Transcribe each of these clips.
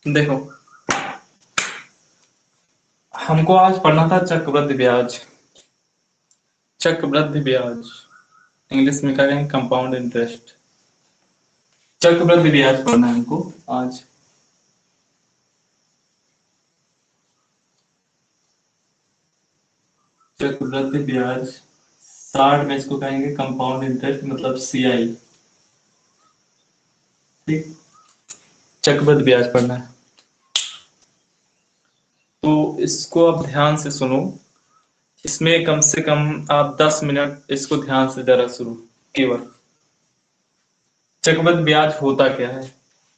देखो, हमको आज पढ़ना था चक्रवृद्धि ब्याज। चक्रवृद्धि ब्याज इंग्लिश में क्या कहेंगे? Compound interest. चक्रवृद्धि ब्याज पढ़ना है हमको आज। चक्रवृद्धि ब्याज शॉर्ट में इसको कहेंगे कंपाउंड इंटरेस्ट, मतलब CI। ठीक, चक्रवृद्धि ब्याज पढ़ना है तो इसको आप ध्यान से सुनो। इसमें कम से कम आप 10 मिनट इसको ध्यान से जरा सुनो केवल। चक्रवृद्धि ब्याज होता क्या है?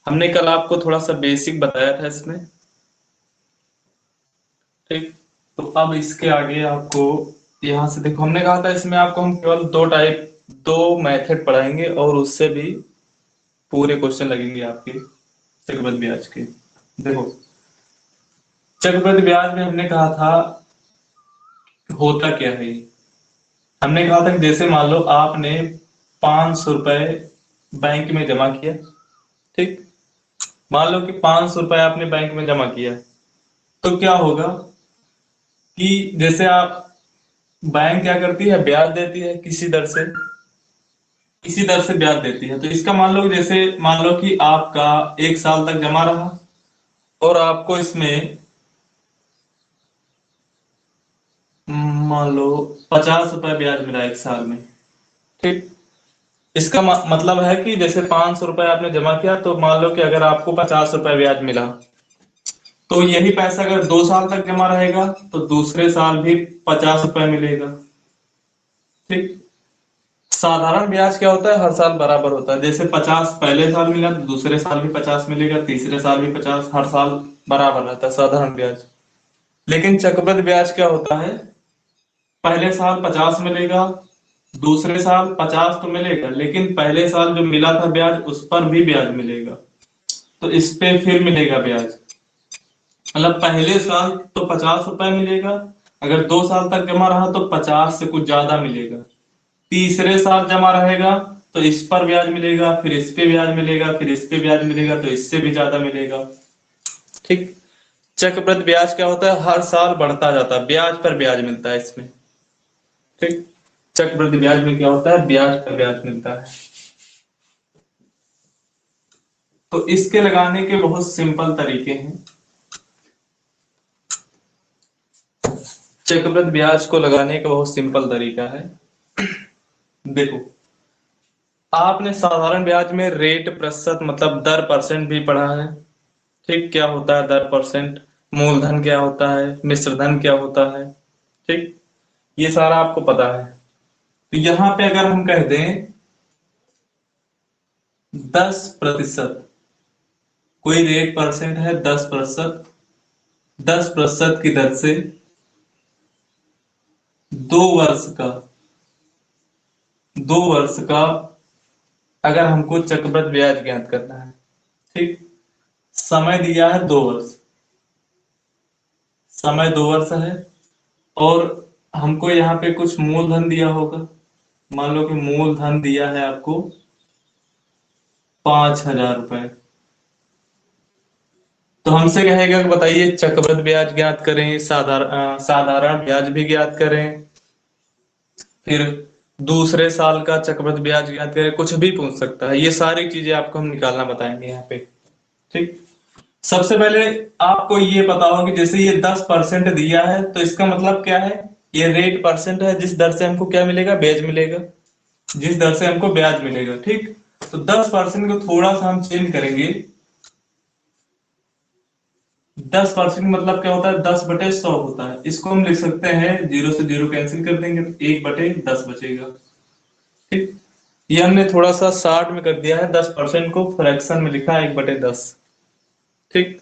हमने कल आपको थोड़ा सा बेसिक बताया था इसमें। ठीक, तो अब इसके आगे आपको यहाँ से देखो, हमने कहा था इसमें आपको हम केवल दो मेथड पढ़ाएंगे और उससे भी पूरे क्वेश्चन लगेंगे आपके चक्रवृद्धि ब्याज के। देखो, चक्रवृद्धि ब्याज में हमने कहा था होता क्या है ये। हमने कहा था कि जैसे मान लो आपने 500 रुपए बैंक में जमा किया। ठीक, मान लो कि 500 रुपए आपने बैंक में जमा किया, तो क्या होगा कि जैसे आप, बैंक क्या करती है? ब्याज देती है किसी दर से ब्याज देती है। तो इसका मान लो कि जैसे मान लो कि आपका 1 साल तक जमा रहा और आपको इसमें मान लो 50 रुपए ब्याज मिला 1 साल में। ठीक, इसका मतलब है कि जैसे 500 रुपए आपने जमा किया, तो मान लो कि अगर आपको 50 रुपए ब्याज मिला, तो यही पैसा अगर 2 साल तक जमा रहेगा तो दूसरे साल भी 50 रुपए मिलेगा। ठीक, साधारण ब्याज क्या होता है? हर साल बराबर होता है। जैसे 50 पहले साल मिला तो दूसरे साल भी 50 मिलेगा, तीसरे साल भी 50, हर साल बराबर रहता है साधारण ब्याज। लेकिन चक्रवृद्धि ब्याज क्या होता है? पहले साल 50 मिलेगा, दूसरे साल 50 तो मिलेगा, लेकिन पहले साल जो मिला था ब्याज उस पर भी ब्याज मिलेगा, तो इस पे फिर मिलेगा ब्याज। मतलब पहले साल तो 50 रुपए मिलेगा, अगर 2 साल तक जमा रहा तो 50 से कुछ ज्यादा मिलेगा। तीसरे साल जमा रहेगा तो इस पर ब्याज मिलेगा, फिर इस पे ब्याज मिलेगा, फिर इस पे ब्याज मिलेगा, तो इससे भी ज्यादा मिलेगा। ठीक, चक्रवृद्धि ब्याज क्या होता है? हर साल बढ़ता जाता है, ब्याज पर ब्याज मिलता है इसमें। ठीक, चक्रवृद्धि ब्याज में क्या होता है? ब्याज पर ब्याज मिलता है। तो इसके लगाने के बहुत सिंपल तरीके हैं। चक्रवृद्धि ब्याज को लगाने का बहुत सिंपल तरीका है। देखो, आपने साधारण ब्याज में रेट प्रतिशत मतलब दर परसेंट भी पढ़ा है। ठीक, क्या होता है दर परसेंट? मूलधन क्या होता है? मिश्र धन क्या होता है? ठीक, ये सारा आपको पता है। तो यहां पे अगर हम कह दें 10%, कोई रेट परसेंट है 10%, 10% की दर से 2 वर्ष का 2 वर्ष का अगर हमको चक्रवृद्धि ब्याज ज्ञात करना है। ठीक, समय दिया है 2 वर्ष, समय 2 वर्ष है, और हमको यहाँ पे कुछ मूलधन दिया होगा। मान लो कि मूलधन दिया है आपको 5,000 रुपए। तो हमसे कहेगा कि बताइए चक्रवृद्धि ब्याज ज्ञात करें, साधारण ब्याज भी ज्ञात करें, फिर दूसरे साल का चक्रवृद्धि ब्याज ज्ञात करें, कुछ भी पूछ सकता है। ये सारी चीजें आपको हम निकालना बताएंगे यहाँ पे। ठीक, सबसे पहले आपको ये पता होगा कि जैसे ये 10% दिया है तो इसका मतलब क्या है? ये रेट परसेंट है, जिस दर से हमको क्या मिलेगा? ब्याज मिलेगा, जिस दर से हमको ब्याज मिलेगा। ठीक, तो 10% को थोड़ा सा हम चेंज करेंगे। 10% मतलब क्या होता है? 10/100 होता है। इसको हम लिख सकते हैं, जीरो से जीरो कैंसिल कर देंगे तो 1/10 बचेगा। ठीक, ये हमने थोड़ा सा शार्ट में कर दिया है, 10% को फ्रैक्शन में लिखा 1/10। ठीक,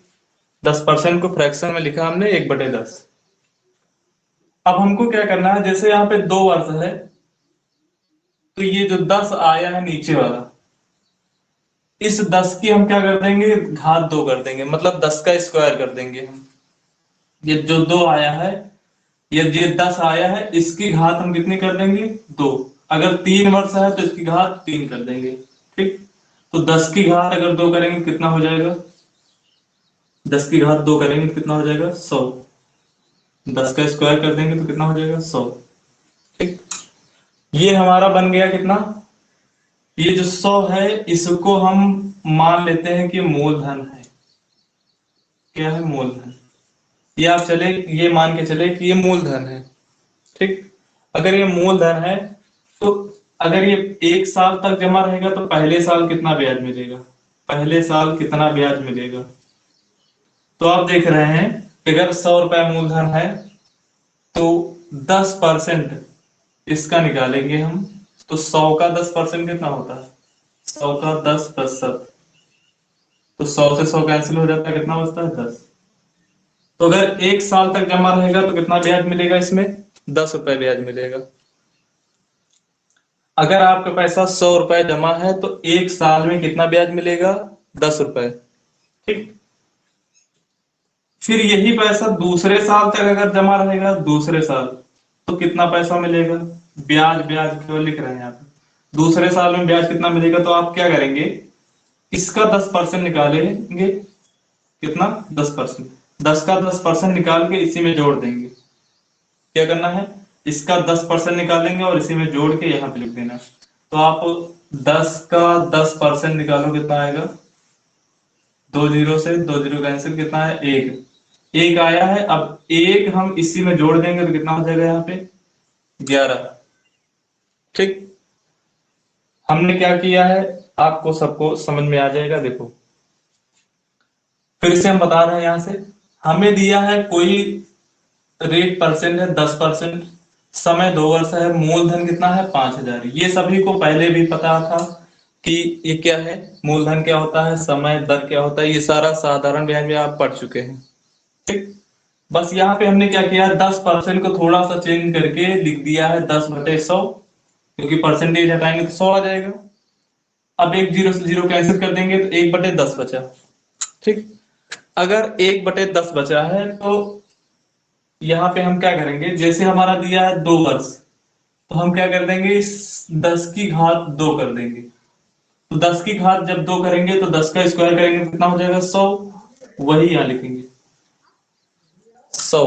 10% को फ्रैक्शन में लिखा हमने 1/10। अब हमको क्या करना है? जैसे यहाँ पे 2 वर्ष है, तो ये जो 10 आया है नीचे वाला, इस 10 की हम क्या कर देंगे? घात 2 कर देंगे, मतलब 10 का स्क्वायर कर देंगे हम। ये जो 2 आया है, ये 10 आया है, इसकी घात हम कितनी कर देंगे? 2। अगर 3 वर्ष है तो इसकी घात 3 कर देंगे। ठीक, तो 10 की घात अगर 2 करेंगे कितना हो जाएगा? 10 की घात 2 करेंगे तो कितना हो जाएगा 100। 10 का स्क्वायर कर देंगे तो कितना हो जाएगा 100। ठीक, ये हमारा बन गया कितना, ये जो 100 है इसको हम मान लेते हैं कि मूलधन है। क्या है, मूलधन। ये आप चले, ये मान के चले कि ये मूलधन है। ठीक, अगर ये मूलधन है तो अगर ये 1 साल तक जमा रहेगा तो पहले साल कितना ब्याज मिलेगा, पहले साल कितना ब्याज मिलेगा। तो आप देख रहे हैं कि अगर 100 रुपए मूलधन है तो 10% इसका निकालेंगे हम, तो 100 का 10% कितना होता है, 100 का 10%। तो 100 से 100 कैंसिल हो जाता है, कितना बचता है 10। तो अगर 1 साल तक जमा रहेगा तो कितना ब्याज मिलेगा इसमें, 10 रुपए ब्याज मिलेगा। अगर आपका पैसा 100 रुपए जमा है तो 1 साल में कितना ब्याज मिलेगा, 10 रुपए। ठीक, फिर यही पैसा दूसरे साल तक अगर जमा रहेगा, दूसरे साल, तो कितना पैसा मिलेगा, ब्याज ब्याज क्यों लिख रहे हैं यहाँ पे, दूसरे साल में ब्याज कितना मिलेगा। तो आप क्या करेंगे, इसका 10% निकालेंगे, कितना 10%, 10 का 10% निकाल के इसी में जोड़ देंगे। क्या करना है, इसका 10% निकालेंगे और इसी में जोड़ के यहाँ पे लिख देना। तो आप 10 का 10% निकालो, कितना आएगा, 2 जीरो से 2 जीरो कैंसिल, कितना है 1, 1 आया है। अब 1 हम इसी में जोड़ देंगे तो कितना हो जाएगा यहाँ पे 11। ठीक, हमने क्या किया है, आपको सबको समझ में आ जाएगा। देखो फिर से हम बता रहे हैं, यहां से हमें दिया है कोई रेट परसेंट है 10%, समय 2 वर्ष है, मूलधन कितना है 5,000। ये सभी को पहले भी पता था कि ये क्या है, मूलधन क्या होता है, समय दर क्या होता है, ये सारा साधारण ब्याज में आप पढ़ चुके हैं। ठीक, बस यहाँ पे हमने क्या किया, 10% को थोड़ा सा चेंज करके लिख दिया है 10/100, क्योंकि परसेंटेज हटाएंगे तो 100 आ जाएगा। अब एक जीरो से जीरो कैंसिल कर देंगे तो 1/10 बचा। ठीक, अगर 1/10 बचा है तो यहाँ पे हम क्या करेंगे, जैसे हमारा दिया है 2 वर्ष, तो हम क्या कर देंगे, इस 10 की घात 2 कर देंगे। तो 10 की घात जब 2 करेंगे तो 10 का स्क्वायर करेंगे तो कितना हो जाएगा 100। वही यहाँ लिखेंगे 100।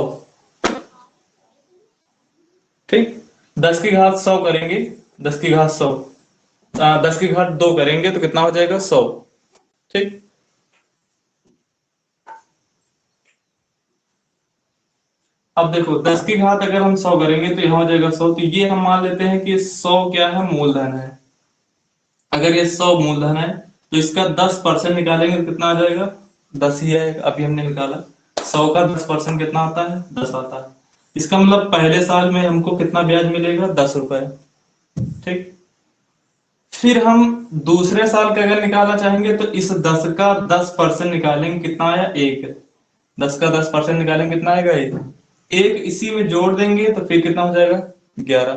ठीक, 10 की घात 100 करेंगे, 10 की घात 100, 10 की घात 2 करेंगे तो कितना हो जाएगा 100। ठीक, अब देखो 10 की घात अगर हम 100 करेंगे तो यहाँ हो जाएगा 100। तो ये हम मान लेते हैं कि 100 क्या है, मूलधन है। अगर ये 100 मूलधन है तो इसका 10% निकालेंगे तो कितना आ जाएगा, 10 ही है, अभी हमने निकाला। 100 का 10% कितना आता है, 10 आता है। इसका मतलब पहले साल में हमको कितना ब्याज मिलेगा, 10 रुपए। ठीक, फिर हम दूसरे साल का अगर निकालना चाहेंगे तो इस 10 का 10% निकालेंगे, कितना आया 1। 10 का 10% निकालेंगे कितना आएगा 1, 1 इसी में जोड़ देंगे तो फिर कितना हो जाएगा 11।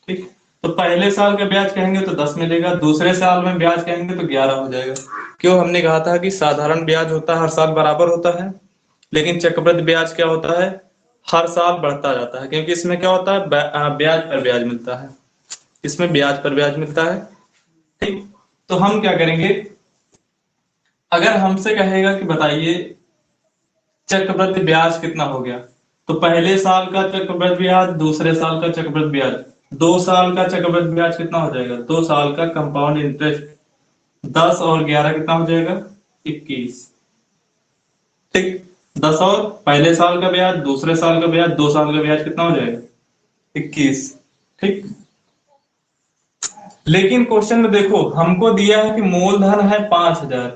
ठीक, तो पहले साल का ब्याज कहेंगे तो 10 मिलेगा, दूसरे साल में ब्याज कहेंगे तो 11 हो जाएगा। क्यों, हमने कहा था कि साधारण ब्याज होता है हर साल बराबर होता है, लेकिन चक्रवृद्धि ब्याज क्या होता है, हर साल बढ़ता जाता है, क्योंकि इसमें क्या होता है, ब्याज पर ब्याज मिलता है, इसमें ब्याज पर ब्याज मिलता है। ठीक, तो हम क्या करेंगे, अगर हमसे कहेगा कि बताइए चक्रवृद्धि ब्याज कितना हो गया, तो पहले साल का चक्रवृद्धि ब्याज, दूसरे साल का चक्रवृद्धि ब्याज, 2 साल का चक्रवृद्धि ब्याज कितना हो जाएगा, 2 साल का कंपाउंड इंटरेस्ट, 10 और 11 कितना हो जाएगा 21। ठीक, 10 और पहले साल का ब्याज, दूसरे साल का ब्याज, 2 साल का ब्याज कितना हो जाएगा 21। ठीक, लेकिन क्वेश्चन में देखो हमको दिया है कि मूलधन है 5,000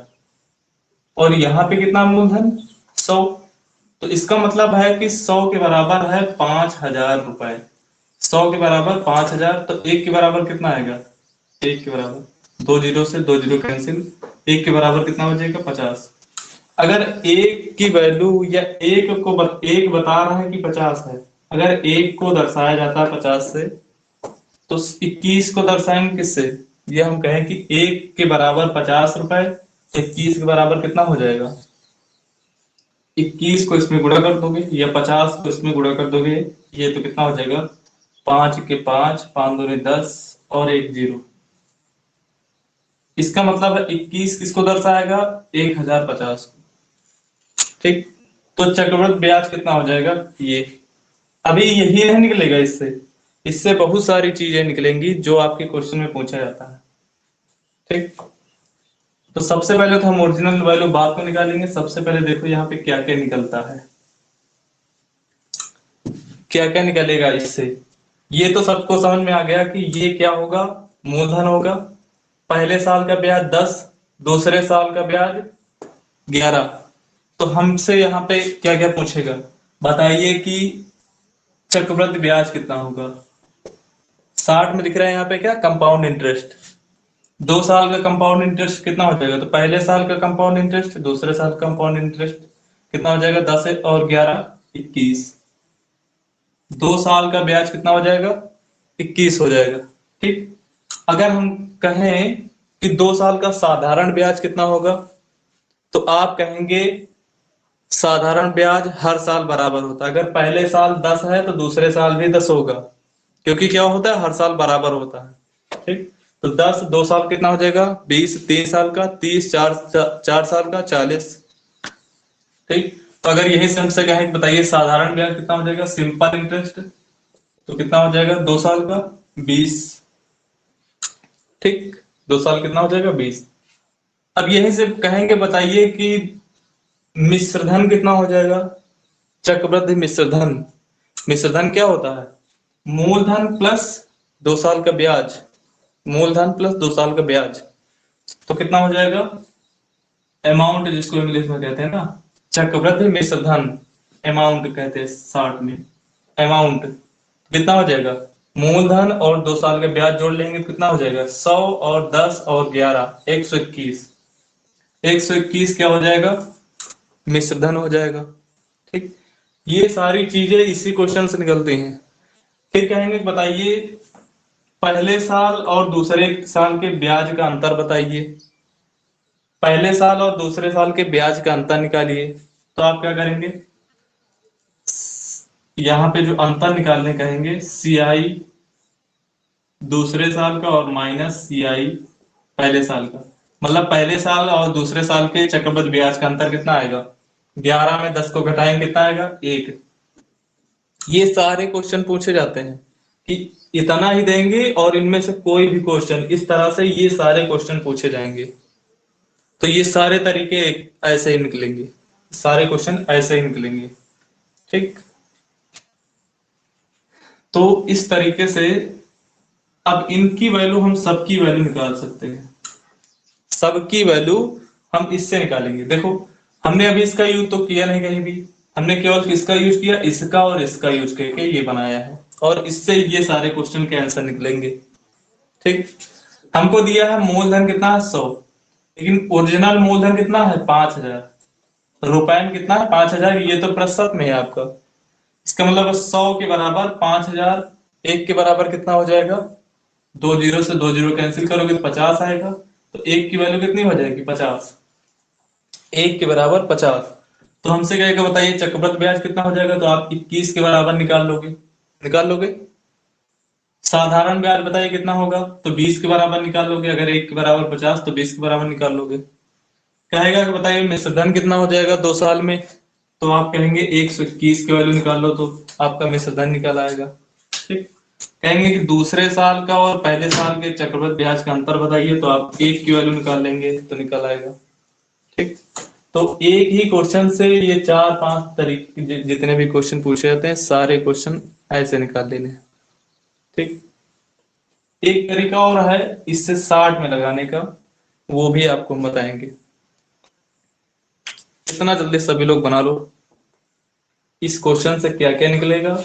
और यहाँ पे कितना मूलधन 100। तो इसका मतलब है कि 100 के बराबर है 5,000 रुपए। 100 के बराबर 5,000, तो 1 के बराबर कितना आएगा, 1 के बराबर 2 जीरो से 2 जीरो कैंसिल, 1 के बराबर कितना हो जाएगा 50। अगर 1 की वैल्यू या 1 बता रहा है कि 50 है, अगर 1 को दर्शाया जाता है 50 से तो 21 को दर्शाएंगे किससे, ये हम कहें कि 1 के बराबर 50 रुपए, 21 के बराबर कितना हो जाएगा, 21 को इसमें गुणा कर दोगे या 50 को इसमें गुणा कर दोगे, ये तो कितना हो जाएगा 5 के 5, 5 दूनी 10 और 1 जीरो। इसका मतलब है 21 किसको दर्शाएगा, 1050 को। ठीक। तो चक्रवृद्धि ब्याज कितना हो जाएगा ये। अभी यही नहीं निकलेगा इससे, इससे बहुत सारी चीजें निकलेंगी जो आपके क्वेश्चन में पूछा जाता है। ठीक। तो सबसे पहले तो हम ओरिजिनल वैल्यू बाद में निकालेंगे। सबसे पहले देखो यहाँ पे क्या क्या निकलता है, क्या क्या निकलेगा इससे। ये तो सबको समझ में आ गया कि ये क्या होगा, मूलधन होगा। पहले साल का ब्याज 10, दूसरे साल का ब्याज 11। तो हमसे यहाँ पे क्या क्या पूछेगा, बताइए कि चक्रवृद्धि ब्याज कितना होगा। 60 में दिख रहा है यहाँ पे क्या, कंपाउंड इंटरेस्ट। 2 साल का कंपाउंड इंटरेस्ट कितना हो जाएगा, तो पहले साल का कंपाउंड इंटरेस्ट, दूसरे साल का कंपाउंड इंटरेस्ट कितना हो जाएगा, 10 और 11 21। 2 साल का ब्याज कितना हो जाएगा, 21 हो जाएगा। ठीक। अगर हम कहें कि 2 साल का साधारण ब्याज कितना होगा, तो आप कहेंगे साधारण ब्याज हर साल बराबर होता है। अगर पहले साल 10 है तो दूसरे साल भी 10 होगा, क्योंकि क्या होता है, हर साल बराबर होता है। ठीक। तो 10 2 साल कितना हो जाएगा, 20 3 साल का, 30 4 साल का, 40। ठीक। तो अगर यही से हमसे कहें कि बताइए साधारण ब्याज कितना हो जाएगा, सिंपल इंटरेस्ट, तो कितना हो जाएगा 2 साल का 20। ठीक। 2 साल कितना हो जाएगा 20। अब यहीं से कहेंगे बताइए कि मिश्रधन कितना हो जाएगा, चक्रवृद्धि मिश्रधन। मिश्रधन क्या होता है, मूलधन प्लस 2 साल का ब्याज, मूलधन प्लस 2 साल का ब्याज। तो कितना हो जाएगा, अमाउंट जिसको इंग्लिश में कहते हैं ना, चक्रवृद्धि मिश्रधन अमाउंट कहते हैं 60 में। अमाउंट कितना हो जाएगा, मूलधन और 2 साल का ब्याज जोड़ लेंगे तो कितना हो जाएगा, 100 और 10 और 11 121। 121 क्या हो जाएगा, मिश्रधन हो जाएगा। ठीक। ये सारी चीजें इसी क्वेश्चन से निकलती हैं। फिर कहेंगे बताइए पहले साल और दूसरे साल के ब्याज का अंतर बताइए। पहले साल और दूसरे साल के ब्याज का अंतर निकालिए। तो आप क्या करेंगे, यहाँ पे जो अंतर निकालने कहेंगे, CI दूसरे साल का और माइनस CI पहले साल का। मतलब पहले साल और दूसरे साल के चक्रवृद्धि ब्याज का अंतर कितना आएगा, 11 में 10 को घटाएंगे कितना आएगा, 1। ये सारे क्वेश्चन पूछे जाते हैं कि इतना ही देंगे और इनमें से कोई भी क्वेश्चन, इस तरह से ये सारे क्वेश्चन पूछे जाएंगे। तो ये सारे तरीके ऐसे ही निकलेंगे, सारे क्वेश्चन ऐसे ही निकलेंगे। ठीक। तो इस तरीके से अब इनकी वैल्यू हम सबकी वैल्यू निकाल सकते हैं। सबकी वैल्यू हम इससे निकालेंगे। देखो हमने अभी इसका यूज तो किया नहीं कहीं भी, हमने केवल किसका यूज किया, इसका और इसका यूज करके ये बनाया है, और इससे ये सारे क्वेश्चन के आंसर निकलेंगे। ठीक। हमको दिया है मूलधन कितना है 100, लेकिन ओरिजिनल मूलधन कितना है 5000, रुपए में कितना है 5000, ये तो प्रतिशत में है आपका। इसका मतलब 100 के बराबर 5000, एक के बराबर कितना हो जाएगा, 2 जीरो से 2 जीरो कैंसिल करोगे तो 50 आएगा। तो एक की वैल्यू कितनी हो जाएगी 50, एक के बराबर 50। तो हमसे कहेगा बताइए चक्रवृद्धि ब्याज कितना हो जाएगा, तो आप 21 के बराबर निकाल लोगे, निकाल लोगे। साधारण ब्याज बताइए कितना होगा, तो 20 के बराबर निकाल लोगे। अगर एक के बराबर 50 तो 20 के बराबर निकाल लोगे। कहेगा कि बताइए मिश्रधन कितना हो जाएगा 2 साल में, तो आप कहेंगे 121 की वैल्यू निकाल लो तो आपका मिश्रधन निकल आएगा। ठीक। कहेंगे कि दूसरे साल का और पहले साल के चक्रवृद्धि ब्याज का अंतर बताइए, तो आप एक की वैल्यू निकाल लेंगे तो निकल आएगा। ठीक। तो एक ही क्वेश्चन से ये 4 5 तरीके जितने भी क्वेश्चन पूछे जाते हैं, सारे क्वेश्चन ऐसे निकाल लेने हैं। ठीक। एक तरीका और है इससे 60 में लगाने का, वो भी आपको हम बताएंगे। इतना जल्दी सभी लोग बना लो। इस क्वेश्चन से क्या क्या निकलेगा,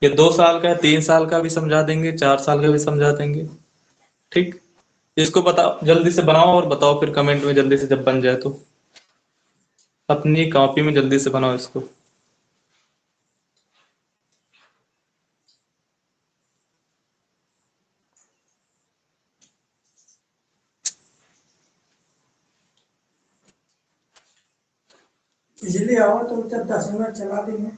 ये 2 साल का है, 3 साल का भी समझा देंगे, 4 साल का भी समझा देंगे। ठीक। इसको बताओ, जल्दी से बनाओ और बताओ फिर कमेंट में जल्दी से जब बन जाए तो। अपनी कॉपी में जल्दी से बनाओ इसको। बिजली आओ तो 10 मिनट चला देंगे।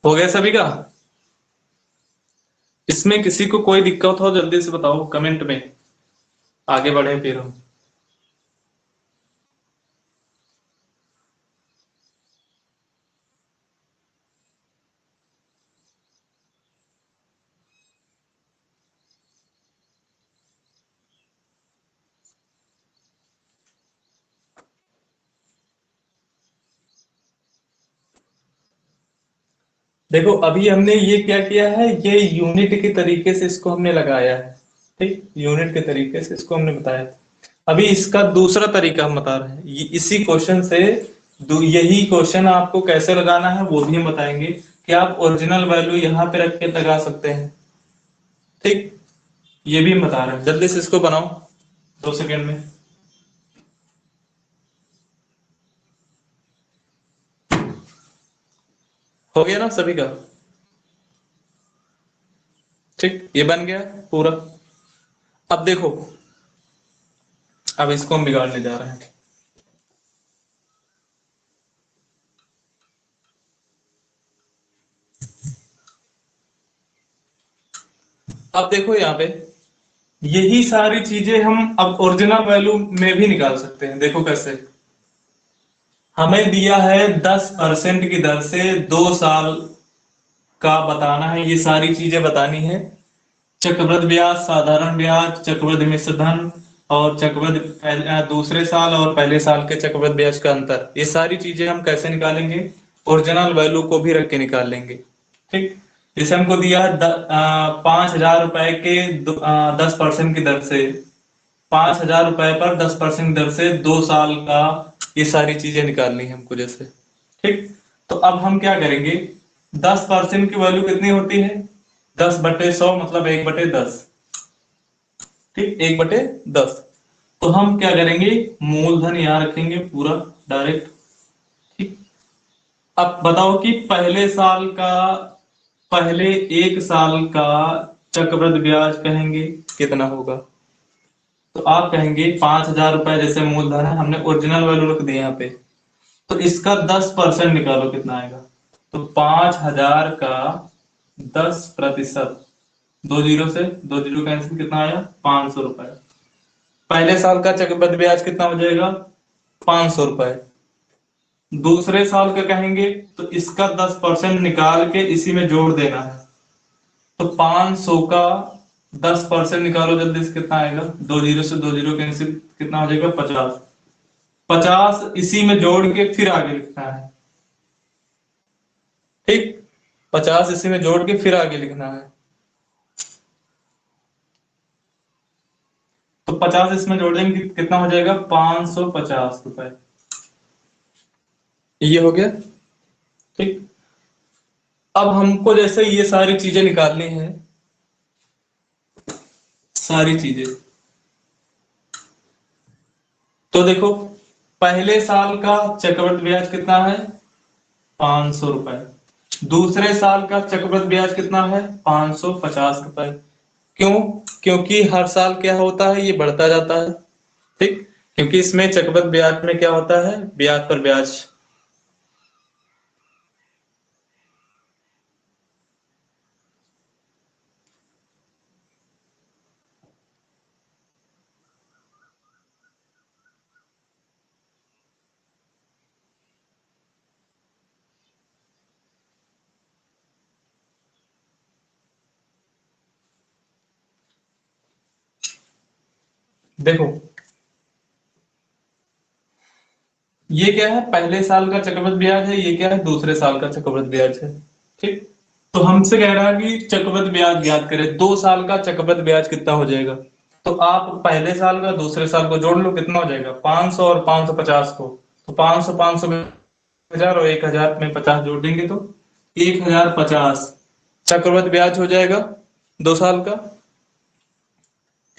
हो गया सभी का? इसमें किसी को कोई दिक्कत हो जल्दी से बताओ कमेंट में, आगे बढ़े फिर हम। देखो अभी हमने ये क्या किया है, ये यूनिट के तरीके से इसको हमने लगाया है। ठीक, यूनिट के तरीके से इसको हमने बताया। अभी इसका दूसरा तरीका हम बता रहे हैं, इसी क्वेश्चन से यही क्वेश्चन आपको कैसे लगाना है वो भी हम बताएंगे कि आप ओरिजिनल वैल्यू यहाँ पे रख के लगा सकते हैं। ठीक, ये भी हम बता रहे हैं। जल्दी से इसको बनाओ 2 सेकेंड में। हो गया ना सभी का? ठीक, ये बन गया पूरा। अब देखो, अब इसको हम बिगाड़ने जा रहे हैं। अब देखो यहाँ पे यही सारी चीजें हम अब ओरिजिनल वैल्यू में भी निकाल सकते हैं। देखो कैसे, हमें दिया है 10% की दर से 2 साल का बताना है, ये सारी चीजें बतानी है। चक्रवृद्धि ब्याज, साधारण ब्याज, चक्रवृद्धि मिश्र धन और चक्रवृद्धि दूसरे साल और पहले साल के चक्रवृद्धि ब्याज का अंतर, ये सारी चीजें हम कैसे निकालेंगे? ओरिजिनल वैल्यू को भी रख के निकाल लेंगे। ठीक, जैसे हमको दिया है 5,000 रुपए के 10% की दर से, 5,000 रुपए पर 10% दर से 2 साल का, ये सारी चीजें निकालनी है हमको जैसे। ठीक, तो अब हम क्या करेंगे, 10% की वैल्यू कितनी होती है? 10/100 मतलब 1/10। ठीक, 1/10। तो हम क्या करेंगे, मूलधन यहां रखेंगे पूरा डायरेक्ट। ठीक, अब बताओ कि पहले 1 साल का चक्रवृद्धि ब्याज कहेंगे कितना होगा? तो आप कहेंगे 5,000 रुपए जैसे मूलधन है, हमने ओरिजिनल वैल्यू रख दी यहाँ पे, तो इसका 10% निकालो कितना आएगा। तो 5,000 का 10%, 2 जीरो से 2 जीरो कैंसिल, कितना आया? 500 रुपए। पहले साल का चक्रवृद्धि ब्याज कितना हो जाएगा? 500 रुपए। दूसरे साल का कहेंगे तो इसका 10% निकाल के इसी में जोड़ देना है। तो 500 का 10% निकालो जल्दी से, कितना आएगा? 2 जीरो से 2 जीरो कैंसिल, कितना हो जाएगा? 50। 50 इसी में जोड़ के फिर आगे लिखना है। ठीक, 50 इसी में जोड़ के फिर आगे लिखना है। तो 50 इसमें जोड़ देंगे कितना हो जाएगा? 550 रुपए। ये हो गया। ठीक, अब हमको जैसे ये सारी चीजें निकालनी है, सारी चीजें। तो देखो, पहले साल का चक्रवृद्धि ब्याज कितना है? 500 रुपए। दूसरे साल का चक्रवृद्धि ब्याज कितना है? 550 रुपए। क्यों? क्योंकि हर साल क्या होता है, ये बढ़ता जाता है। ठीक, क्योंकि इसमें चक्रवृद्धि ब्याज में क्या होता है, ब्याज पर ब्याज। देखो, ये क्या है, पहले साल का चक्रवृद्धि ब्याज है, ये क्या है, दूसरे साल का चक्रवृद्धि ब्याज है। ठीक, तो हमसे कह रहा है कि चक्रवृद्धि ब्याज ज्ञात करें, 2 साल का चक्रवृद्धि ब्याज कितना हो जाएगा? तो आप पहले साल का दूसरे साल को जोड़ लो, कितना हो जाएगा? 500 और 550 को, तो 500 500 में 1,000 और 1,000 में 50 जोड़ देंगे तो 1,050 चक्रवृद्धि ब्याज हो जाएगा 2 साल का।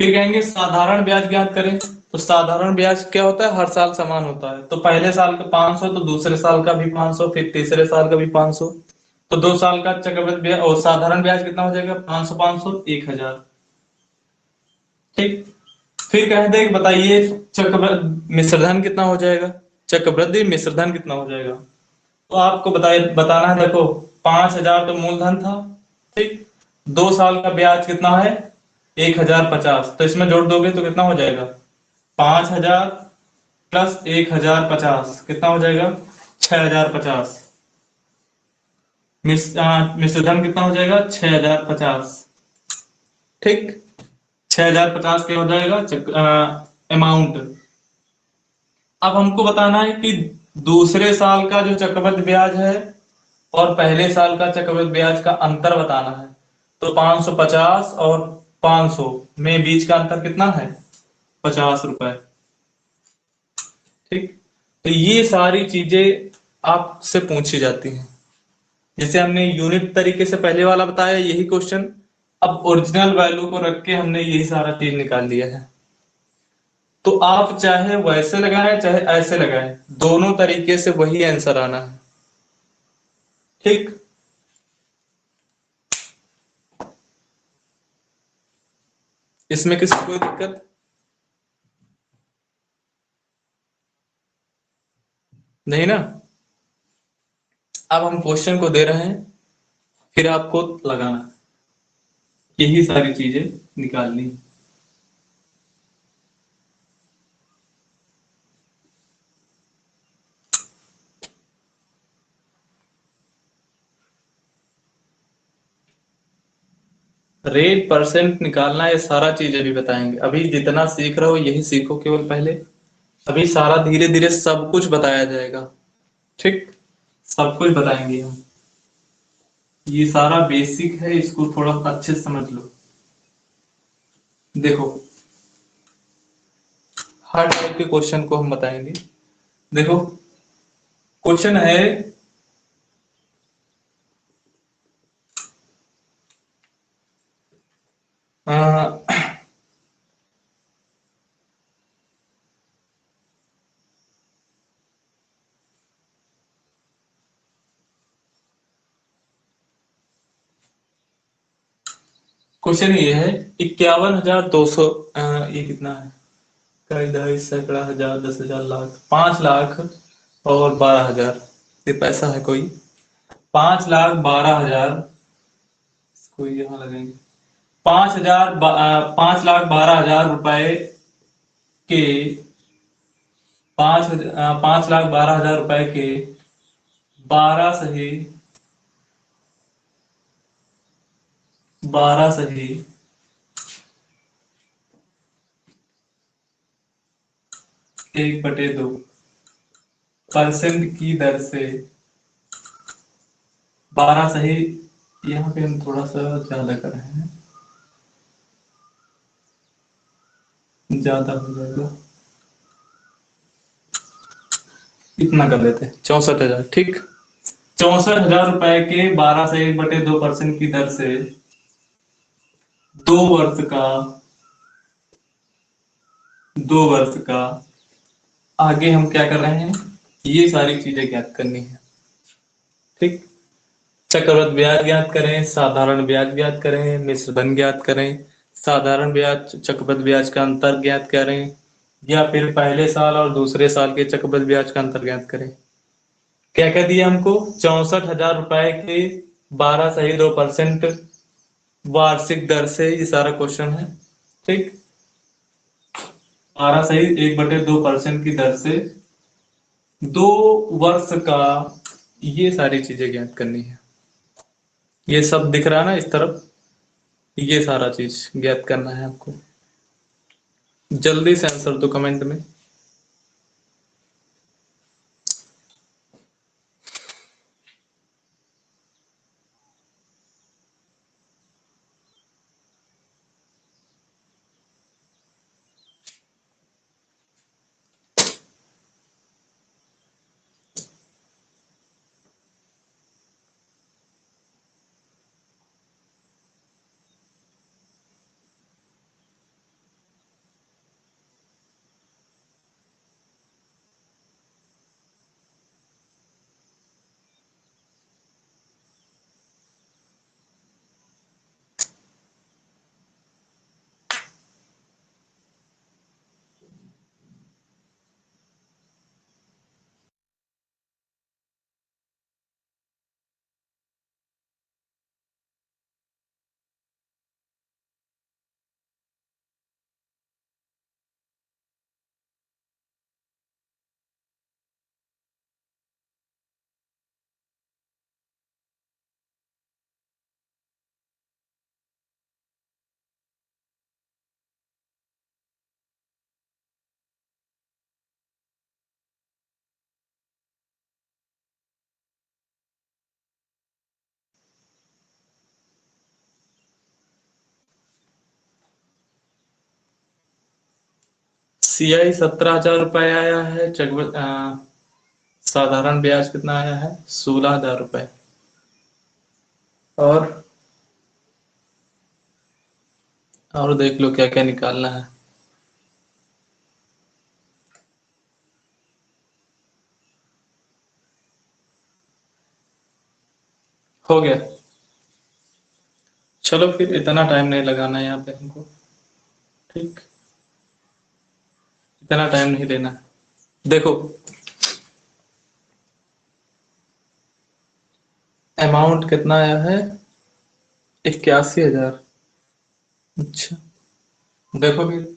फिर कहेंगे साधारण ब्याज ज्ञात करें, तो साधारण ब्याज क्या होता है, हर साल समान होता है। तो पहले साल का 500, तो दूसरे साल का भी 500, फिर तीसरे साल का भी 500। तो 2 साल का चक्रवृद्धि ब्याज और साधारण ब्याज कितना हो जाएगा? 500 500 1,000। ठीक, फिर कह दे बताइए चक्रवृद्धि मिश्रधन कितना हो जाएगा? चक्रवृद्धि मिश्रधन कितना हो जाएगा? तो आपको बताना है। देखो, 5,000 तो मूलधन था, ठीक। 2 साल का ब्याज कितना है? 1,050। तो इसमें जोड़ दोगे तो कितना हो जाएगा? 5,000 प्लस 1,050 कितना हो जाएगा? 6,050। मिश्रधन कितना हो जाएगा? 6,050, ठीक। 6,050 क्या हो जाएगा अमाउंट। अब हमको बताना है कि दूसरे साल का जो चक्रवृद्धि ब्याज है और पहले साल का चक्रवृद्धि ब्याज का अंतर बताना है। तो 550 और 500 में बीच का अंतर कितना है? 50 रुपए, ठीक। तो ये सारी चीजें आपसे पूछी जाती हैं। जैसे हमने यूनिट तरीके से पहले वाला बताया यही क्वेश्चन, अब ओरिजिनल वैल्यू को रख के हमने यही सारा चीज निकाल लिया है। तो आप चाहे वैसे लगाएं चाहे ऐसे लगाएं, दोनों तरीके से वही आंसर आना है, ठीक। इसमें किसी को कोई दिक्कत नहीं ना? अब हम क्वेश्चन को दे रहे हैं, फिर आपको लगाना है। यही सारी चीजें निकालनी। रेट परसेंट निकालना, ये सारा चीज अभी बताएंगे। अभी जितना सीख रहे हो यही सीखो केवल पहले। अभी सारा धीरे धीरे सब कुछ बताया जाएगा, ठीक। सब कुछ बताएंगे हम। ये सारा बेसिक है, इसको थोड़ा अच्छे से समझ लो। देखो, हर टाइप के क्वेश्चन को हम बताएंगे। देखो, क्वेश्चन है क्वेश्चन ये है 51,200। ये कितना है? कई दहाई सैकड़ा हजार 10,000 लाख 5 लाख और 12,000। ये पैसा है कोई 5,12,000। कोई यहाँ लगेंगे 5,12,000 के 5,12,000 के 12 सही 1/2% की दर से 12 सही। यहाँ पे हम थोड़ा सा ज्यादा कर रहे हैं, ज्यादा हो जाएगा, इतना कर लेते हैं 64,000, ठीक। 64,000 के 12 से 1/2% की दर से 2 वर्ष का 2 वर्ष का आगे हम क्या कर रहे हैं? ये सारी चीजें ज्ञात करनी है, ठीक। चक्रवृद्धि ब्याज ज्ञात करें, साधारण ब्याज ज्ञात करें, मिश्रधन ज्ञात करें, साधारण ब्याज चक्रवृद्धि ब्याज का अंतर ज्ञात करें, या फिर पहले साल और दूसरे साल के चक्रवृद्धि ब्याज का अंतर ज्ञात करें। क्या क्या दिया हमको? 64,000 के 12 सही 2% वार्षिक दर से, ये सारा क्वेश्चन है, ठीक। 12 सही 1/2% की दर से 2 वर्ष का, ये सारी चीजें ज्ञात करनी है। ये सब दिख रहा है ना इस तरफ? ये सारा चीज ज्ञात करना है आपको। जल्दी से आंसर दो कमेंट में। CI 17,000 रुपये आया है। साधारण ब्याज कितना आया है? 16,000 रुपये। और देख लो क्या क्या निकालना है। हो गया। चलो फिर इतना टाइम नहीं लगाना है यहाँ पे हमको, ठीक, इतना टाइम नहीं लेना। देखो अमाउंट कितना आया है? 81,000। अच्छा देखो फिर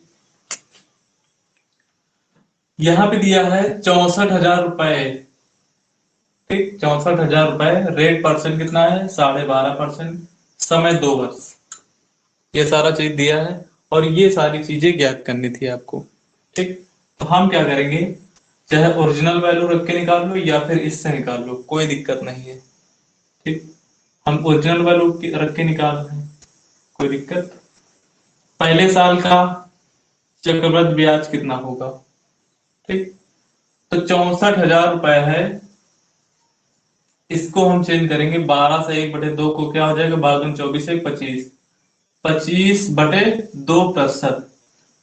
यहाँ पे दिया है 64,000 रुपये, ठीक, 64,000 रुपये। रेट परसेंट कितना है? 12.5%। समय 2 वर्ष। ये सारा चीज दिया है और ये सारी चीजें ज्ञात करनी थी आपको, ठीक। तो हम क्या करेंगे, चाहे ओरिजिनल वैल्यू रख के निकाल लो या फिर इससे निकाल लो, कोई दिक्कत नहीं है, ठीक। हम ओरिजिनल वैल्यू रख के निकाल रहे हैं, कोई दिक्कत। पहले साल का चक्रवृद्धि ब्याज कितना होगा, ठीक। तो 64,000 रुपये है। इसको हम चेंज करेंगे 12 से 1/2 को, क्या हो जाएगा? 12×2 = 24, 25। 25/2%।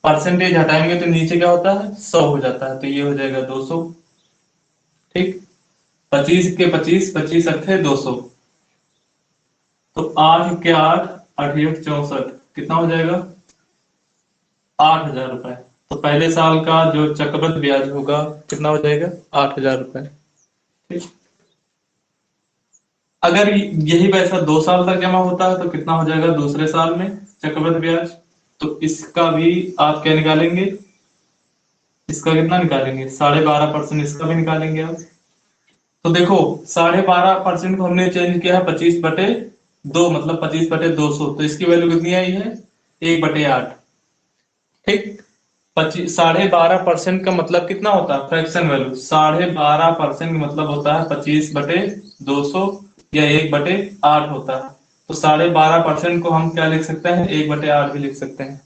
परसेंटेज हटाएंगे तो नीचे क्या होता है? 100 हो जाता है, तो ये हो जाएगा 200, ठीक। 25 के 25, 25 अट्ठे 200। तो 8 के 8, 8 64, कितना हो जाएगा? 8,000 रुपये। तो पहले साल का जो चक्रवृद्धि ब्याज होगा कितना हो जाएगा? 8,000 रुपये, ठीक। अगर यही पैसा 2 साल तक जमा होता है तो कितना हो जाएगा दूसरे साल में चक्रवृद्धि ब्याज? तो इसका भी आप क्या निकालेंगे? इसका कितना निकालेंगे? 12.5%। इसका भी निकालेंगे आप। तो देखो 12.5% को हमने चेंज किया है 25/2, मतलब 25/200। तो इसकी वैल्यू कितनी आई है? 1/8, ठीक। 12.5% का मतलब कितना होता है? Fraction value. 12.5% का मतलब होता है 25/200 या 1/8 होता है। तो 12.5% को हम क्या लिख सकते हैं? 1/8 भी लिख सकते हैं।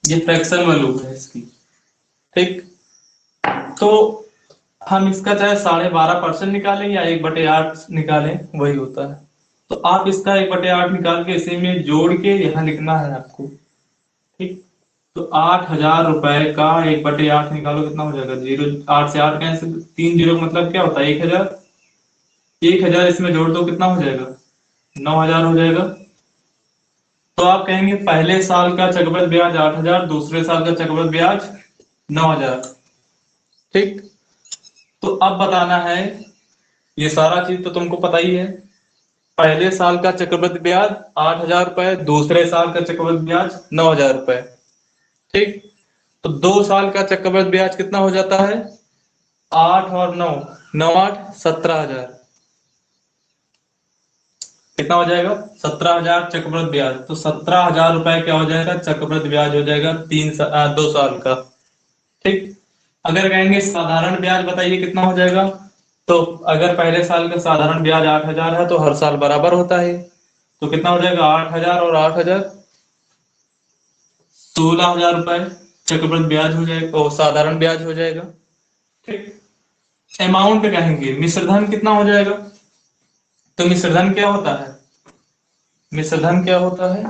ये फ्रैक्शन वैल्यू है इसकी, ठीक। तो हम इसका चाहे 12.5% निकालें या 1/8 निकालें, वही होता है। तो आप इसका 1/8 निकाल के इसी में जोड़ के यहाँ लिखना है आपको, ठीक। तो 8,000 रुपए का 1/8 निकालो, कितना हो जाएगा? 0। 8 से 8 कैंसिल, 3 जीरो का मतलब क्या होता है? 1,000। 1,000 इसमें जोड़ दो, कितना हो जाएगा? 9,000 हो जाएगा। तो आप कहेंगे पहले साल का चक्रवृद्धि ब्याज 8,000, दूसरे साल का चक्रवृद्धि ब्याज 9,000, ठीक। तो अब बताना है, ये सारा चीज तो तुमको पता ही है। पहले साल का चक्रवृद्धि ब्याज 8,000 रुपए, दूसरे साल का चक्रवृद्धि ब्याज 9,000 रुपए, ठीक। तो 2 साल का चक्रवृद्धि ब्याज कितना हो जाता है? 8 और 9, 9 8 17,000। कितना हो जाएगा? 17,000 चक्रवृद्धि ब्याज। तो 17,000 रुपए क्या हो जाएगा? चक्रवृद्धि ब्याज हो जाएगा 2 साल का, ठीक। अगर कहेंगे साधारण ब्याज बताइए कितना हो जाएगा, तो अगर पहले साल का साधारण ब्याज 8,000 है तो हर साल बराबर होता है, तो कितना हो जाएगा? 8,000 और 8,000, 16,000 रुपए चक्रवृद्धि ब्याज हो जाएगा, और साधारण ब्याज हो जाएगा, ठीक। अमाउंट कहेंगे मिश्रधन कितना हो जाएगा? तो मिश्रधन क्या होता है? मिश्रधन क्या होता है?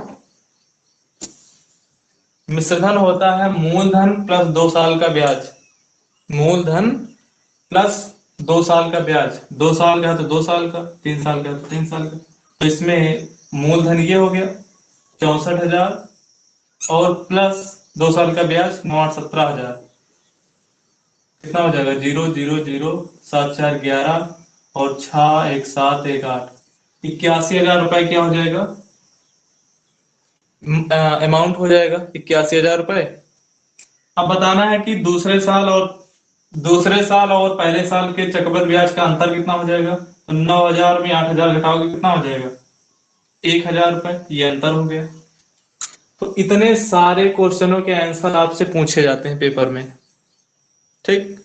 मिश्रधन होता है मूलधन प्लस 2 साल का ब्याज। मूलधन प्लस 2 साल का ब्याज। 2 साल का है तो 2 साल का, 3 साल का है तो 3 साल का। तो इसमें मूलधन ये हो गया 64,000, और प्लस 2 साल का ब्याज 9,17,000। कितना हो जाएगा? 0 0 0 7 4 11 और 6 1 7 1 8, 81,000 रुपए क्या हो जाएगा? अमाउंट हो जाएगा 81,000 रुपए। अब बताना है कि दूसरे साल और पहले साल के चक्रवृद्धि ब्याज का अंतर कितना हो जाएगा। तो 9,000 में 8,000 घटाओगे कितना हो जाएगा? 1,000 रुपए। ये अंतर हो गया। तो इतने सारे क्वेश्चनों के आंसर आपसे पूछे जाते हैं पेपर में, ठीक।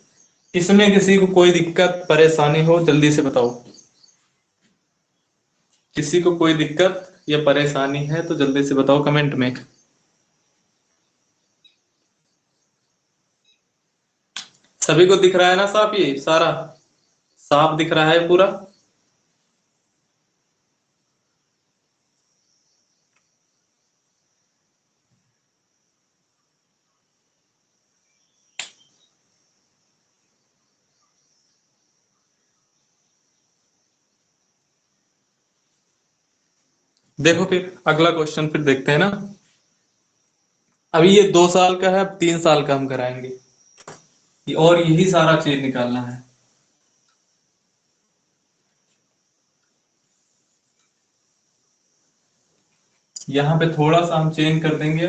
इसमें किसी को कोई दिक्कत परेशानी हो जल्दी से बताओ। किसी को कोई दिक्कत या परेशानी है तो जल्दी से बताओ कमेंट में। सभी को दिख रहा है ना साफ, ये सारा साफ दिख रहा है पूरा। देखो फिर अगला क्वेश्चन फिर देखते हैं ना। अभी ये 2 साल का है, अब 3 साल का हम कराएंगे। और यही सारा चीज निकालना है। यहाँ पे थोड़ा सा हम चेंज कर देंगे।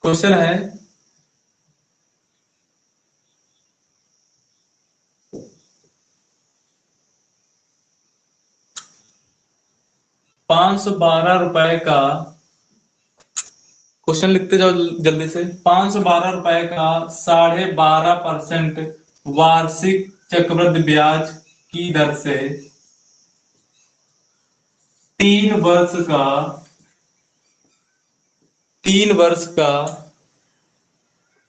क्वेश्चन है 512 रुपए का, क्वेश्चन लिखते जाओ जल्दी से। 512 रुपए का 12.5% वार्षिक चक्रवृद्धि ब्याज की दर से 3 वर्ष का 3 वर्ष का,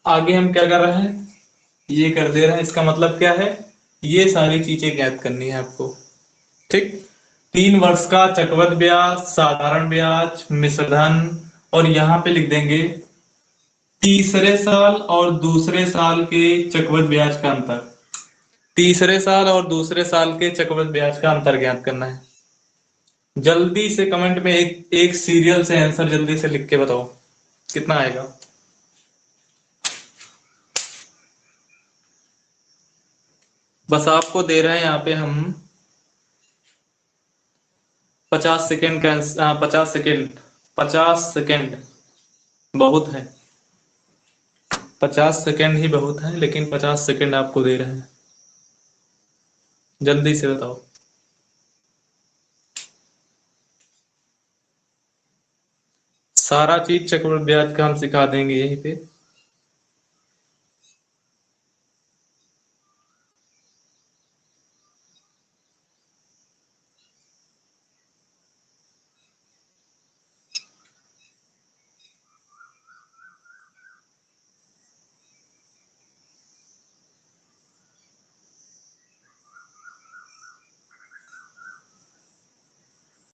आगे हम क्या कर रहे हैं, ये कर दे रहे हैं। इसका मतलब क्या है, ये सारी चीजें ज्ञात करनी है आपको। ठीक, 3 वर्ष का चक्रवृद्धि ब्याज, साधारण ब्याज, मिश्रधन, और यहां पे लिख देंगे तीसरे साल और दूसरे साल के चक्रवृद्धि ब्याज का अंतर। तीसरे साल और दूसरे साल के चक्रवृद्धि ब्याज का अंतर ज्ञात करना है। जल्दी से कमेंट में एक सीरियल से आंसर जल्दी से लिख के बताओ कितना आएगा। बस आपको दे रहे हैं यहाँ पे हम 50 सेकेंड का 50 सेकेंड, 50 सेकेंड बहुत है। 50 सेकेंड ही बहुत है, लेकिन 50 सेकेंड आपको दे रहे हैं। जल्दी से बताओ। सारा चीज चक्रवृद्धि ब्याज का हम सिखा देंगे यहीं पे।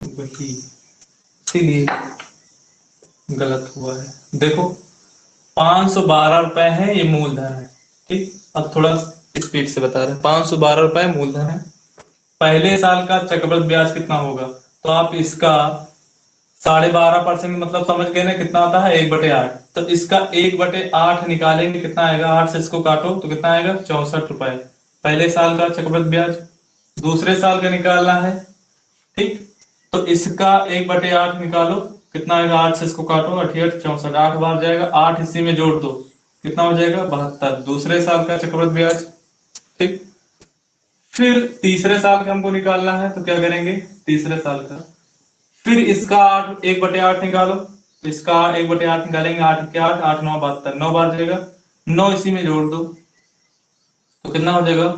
वही इसीलिए गलत हुआ है। देखो 512 रुपए है, ये मूलधन है। ठीक, अब थोड़ा स्पीड से बता रहे हैं। 512 रुपए मूलधन है। पहले साल का चक्रवृद्धि ब्याज कितना होगा, तो आप इसका 12.5% मतलब समझ गए ना कितना आता है, 1/8। तो इसका 1/8 निकालेंगे, कितना आएगा, 8 से इसको काटो तो कितना आएगा, 64 रुपए। पहले साल का चक्रवृद्धि ब्याज। दूसरे साल का निकालना है। ठीक, तो इसका 1/8 निकालो, कितना आएगा, 8 से इसको काटो, 88 64, 8 बार जाएगा, 8 इसी में जोड़ दो, कितना हो जाएगा, 72। दूसरे साल का चक्रवृद्धि ब्याज। ठीक, फिर तीसरे साल का हमको निकालना है, तो क्या करेंगे, तीसरे साल का, फिर इसका 1/8 निकालो। इसका 1/8 निकालेंगे, 8 के 8, 8 9 72, 9 बार जाएगा, 9 इसी में जोड़ दो, तो कितना हो जाएगा,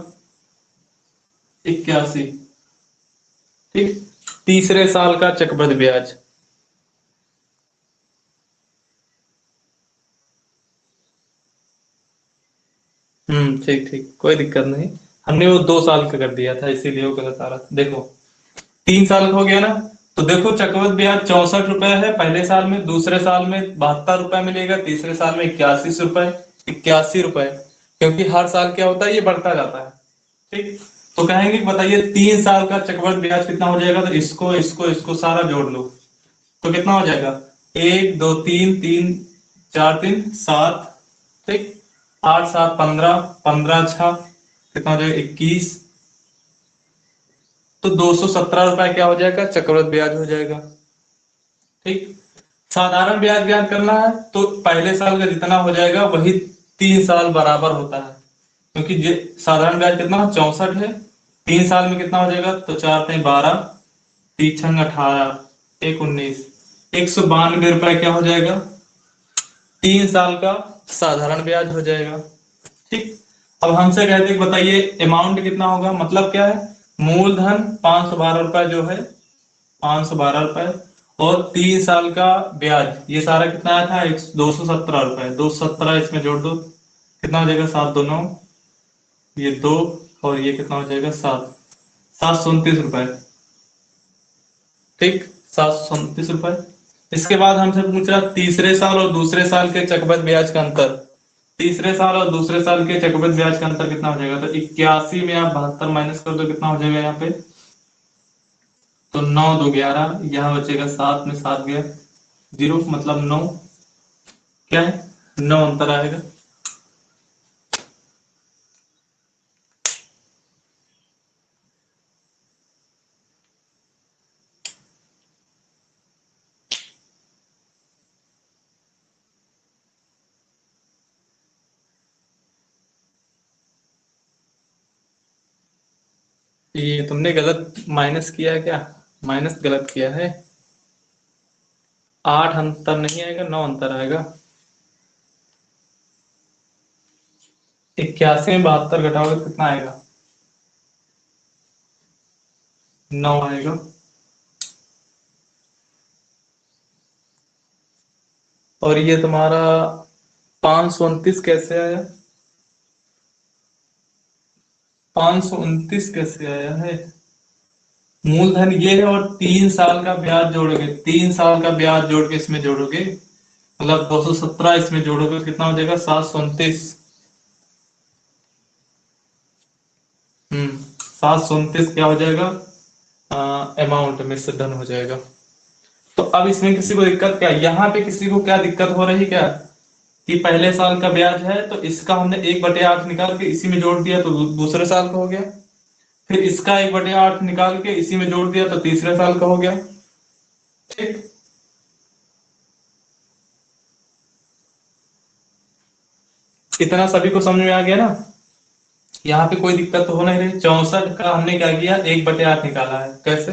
81। ठीक, तीसरे साल का चक्रवृद्धि ब्याज। ठीक ठीक, कोई दिक्कत नहीं। हमने वो 2 साल का कर दिया था, इसीलिए वो गलत आ रहा था। देखो 3 साल का हो गया ना, तो देखो चक्रवृद्धि ब्याज 64 रुपए है पहले साल में, दूसरे साल में 72 रुपए मिलेगा, तीसरे साल में 81 रुपए। 81 रुपए, क्योंकि हर साल क्या होता है, ये बढ़ता जाता है। ठीक, तो कहेंगे कि बताइए 3 साल का चक्रवृद्धि ब्याज कितना हो जाएगा, तो इसको इसको इसको सारा जोड़ लो, तो कितना हो जाएगा, 1 2 3 3 4 3 7। ठीक, 8 7 15, 15 6 कितना हो जाएगा, 21। तो 217 रुपए क्या हो जाएगा, चक्रवृद्धि ब्याज हो जाएगा। ठीक, साधारण ब्याज ज्ञात करना है, तो पहले साल का जितना हो जाएगा वही 3 साल बराबर होता है, क्योंकि साधारण ब्याज कितना 64 है, 3 साल में कितना हो जाएगा, तो 4 3 12, 3 6 18, 1 19, 192 रुपए क्या हो जाएगा, 3 साल का साधारण ब्याज हो जाएगा। ठीक, अब हमसे कहते हैं कि बताइए अमाउंट कितना होगा, मतलब क्या है, मूलधन 512 रुपए जो है, 512 रुपए, और 3 साल का ब्याज, ये सारा कितना आया था? 217 रुपए। 217 इसमें जोड़ दो, कितना हो जाएगा? 7 2 9, ये 2, और ये कितना हो जाएगा? 7। 729 रुपए। ठीक, 729 रुपए। इसके बाद हमसे पूछ रहा तीसरे साल और दूसरे साल के चक्रवृद्धि ब्याज का अंतर। तीसरे साल और दूसरे साल के चक्रवृद्धि ब्याज का अंतर कितना हो जाएगा? तो 81 में आप 72 माइनस कर दो, कितना हो जाएगा यहाँ पे? तो 9 2 11, यहाँ बचेगा 7 में 7 गया 0, मतलब 9। क्या है? 9 अंतर आएगा। ये तुमने गलत माइनस किया है क्या? माइनस गलत किया है। 8 अंतर नहीं आएगा, 9 अंतर आएगा। 81 में 72 घटाओगे तो कितना आएगा? 9 आएगा। और ये तुम्हारा 529 कैसे आया? 529 कैसे आया है? मूलधन ये है, और 3 साल का ब्याज जोड़ोगे, 3 साल का ब्याज जोड़ के इसमें जोड़ोगे, मतलब 217 इसमें जोड़ोगे, कितना हो जाएगा? 729। 729 क्या हो जाएगा? अमाउंट में से धन हो जाएगा। तो अब इसमें किसी को दिक्कत क्या? यहाँ पे किसी को क्या दिक्कत हो रही क्या? कि पहले साल का ब्याज है तो इसका हमने 1/8 निकाल के इसी में जोड़ दिया तो दूसरे साल का हो गया। फिर इसका 1/8 निकाल के इसी में जोड़ दिया तो तीसरे साल का हो गया। ठीक, इतना सभी को समझ में आ गया ना? यहाँ पे कोई दिक्कत तो हो नहीं रही। 64 का हमने क्या किया? 1/8 निकाला है। कैसे?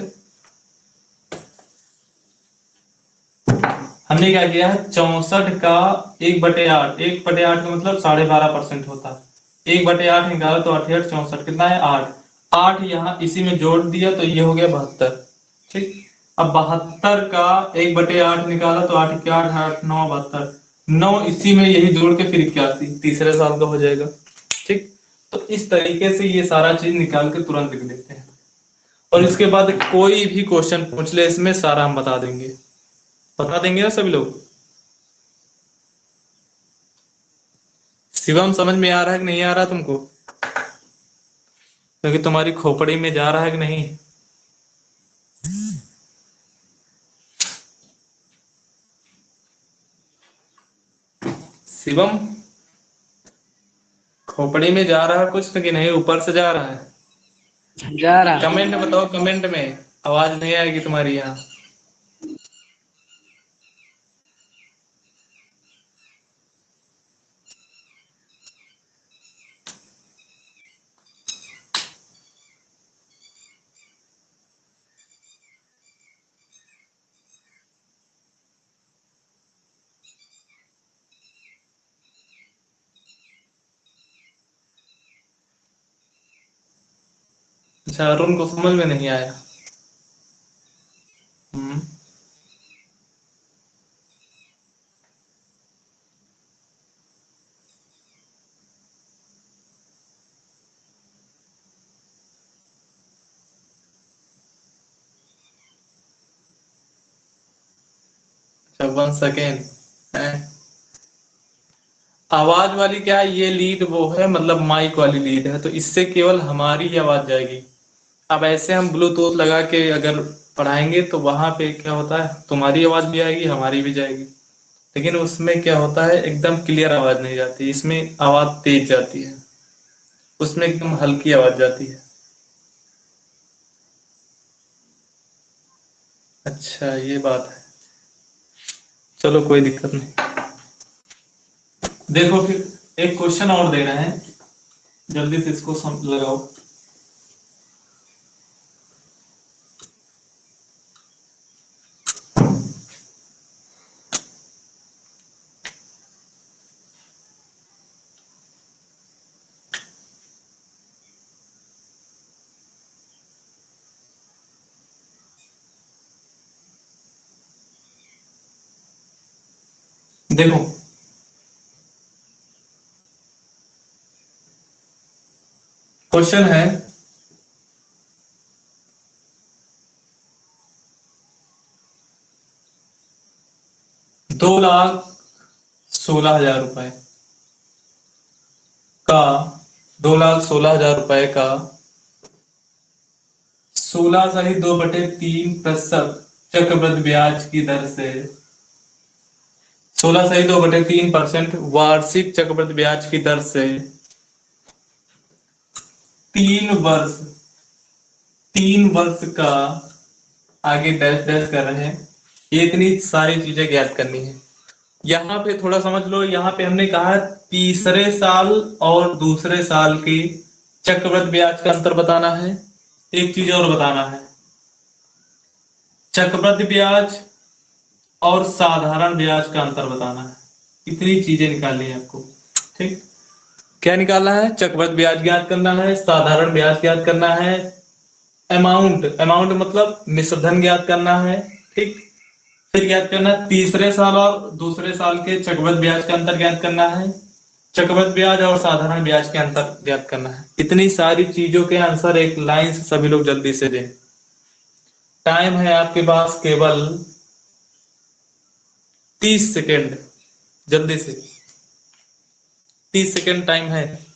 हमने क्या किया है? 64 का 1/8, 1/8 का मतलब 12.5% होता है। 1/8 निकाला तो 8 64, कितना है? 8। 8 यहाँ इसी में जोड़ दिया तो ये हो गया 72। ठीक, अब 72 का 1/8 निकाला तो 8 क्या, 8 9 72, 9 इसी में यही जोड़ के फिर 81 तीसरे साल का हो जाएगा। ठीक, तो इस तरीके से ये सारा चीज निकाल के तुरंत लिख लेते हैं, और इसके बाद कोई भी क्वेश्चन पूछ ले इसमें सारा हम बता देंगे। बता देंगे ना सभी लोग? शिवम, समझ में आ रहा है कि नहीं आ रहा तुमको? क्योंकि तुम्हारी खोपड़ी में जा रहा है कि नहीं? शिवम, खोपड़ी में जा रहा है कुछ कि नहीं? ऊपर से जा रहा है? जा रहा। कमेंट बताओ, कमेंट में। आवाज नहीं आएगी तुम्हारी यहाँ। अच्छा, अरुण को समझ में नहीं आया। हम्म, अच्छा, 1 सेकेंड है। आवाज वाली क्या है? ये लीड वो है, मतलब माइक वाली लीड है, तो इससे केवल हमारी ही आवाज जाएगी। अब ऐसे हम ब्लूटूथ लगा के अगर पढ़ाएंगे तो वहां पे क्या होता है? तुम्हारी आवाज भी आएगी, हमारी भी जाएगी, लेकिन उसमें क्या होता है? एकदम क्लियर आवाज नहीं जाती, इसमें आवाज तेज जाती है, उसमें एकदम हल्की आवाज जाती है। अच्छा, ये बात है। चलो, कोई दिक्कत नहीं। देखो, फिर एक क्वेश्चन और दे रहे हैं, जल्दी से इसको लगाओ। देखो, क्वेश्चन है 2,16,000 रुपए का 2,16,000 रुपए का 16/2/3% चक्रवृद्धि ब्याज की दर से 16/2/3% वार्षिक चक्रवृद्धि ब्याज की दर से 3 वर्ष 3 वर्ष का आगे डैश डैश कर रहे हैं। ये इतनी सारी चीजें ज्ञात करनी है। यहाँ पे थोड़ा समझ लो, यहाँ पे हमने कहा तीसरे साल और दूसरे साल की चक्रवृद्धि ब्याज का अंतर बताना है। एक चीज और बताना है, चक्रवृद्धि ब्याज और साधारण ब्याज का अंतर बताना है। इतनी चीजें निकालनी है आपको। ठीक, क्या निकालना है? चक्रवृद्धि ब्याज ज्ञात करना है, साधारण ब्याज ज्ञात करना है, अमाउंट मतलब मिश्रधन ज्ञात करना है। ठीक, फिर ज्ञात करना है तीसरे साल और दूसरे साल के चक्रवृद्धि ब्याज का अंतर ज्ञात करना है, चक्रवृद्धि ब्याज और साधारण ब्याज के अंतर ज्ञात करना है। इतनी सारी चीजों के आंसर एक लाइन से सभी लोग जल्दी से दें। टाइम है आपके पास केवल 30 सेकेंड। जल्दी से, 30 सेकेंड टाइम है।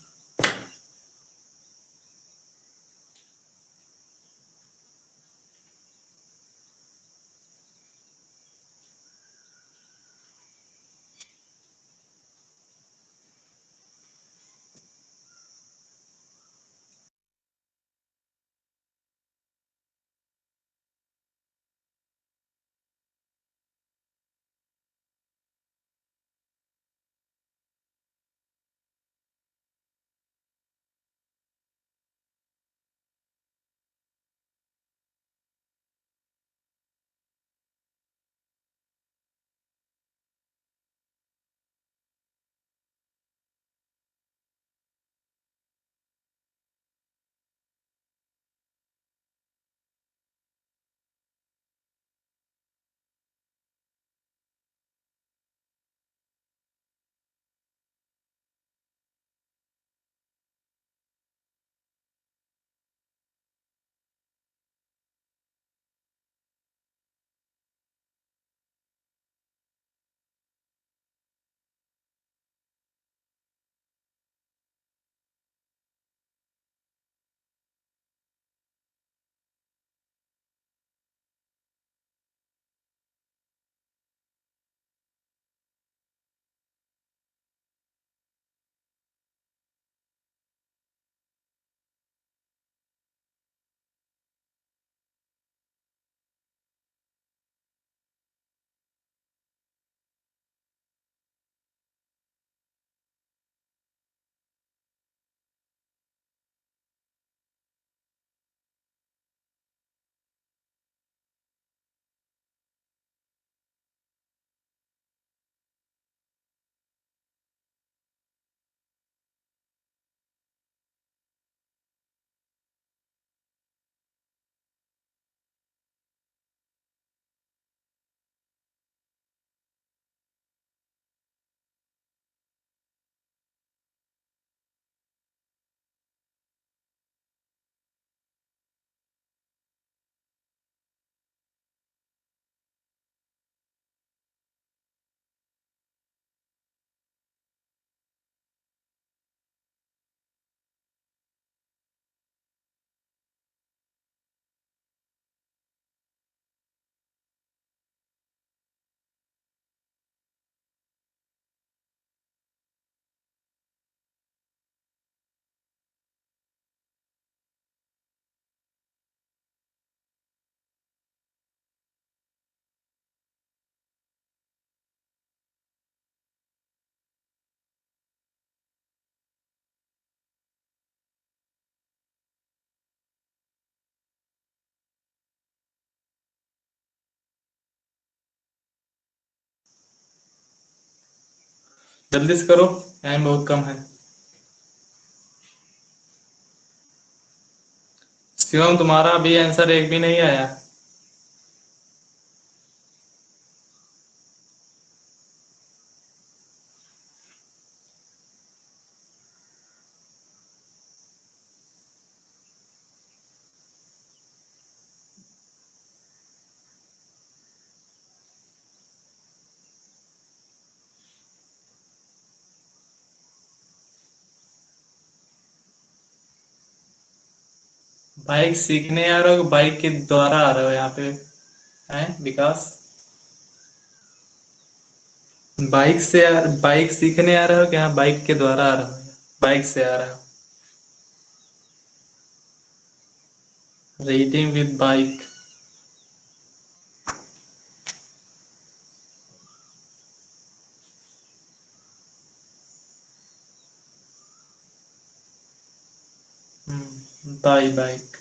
जल्दी से करो, टाइम बहुत कम है। शिवम, तुम्हारा भी आंसर एक भी नहीं आया। बाइक सीखने आ रहे हो, बाइक के द्वारा आ रहे हो यहाँ पे? हैं विकास, बाइक सीखने आ रहे हो कि हाँ बाइक के द्वारा आ रहे हो? बाइक से आ रहे हो? Reading with bike. By bike.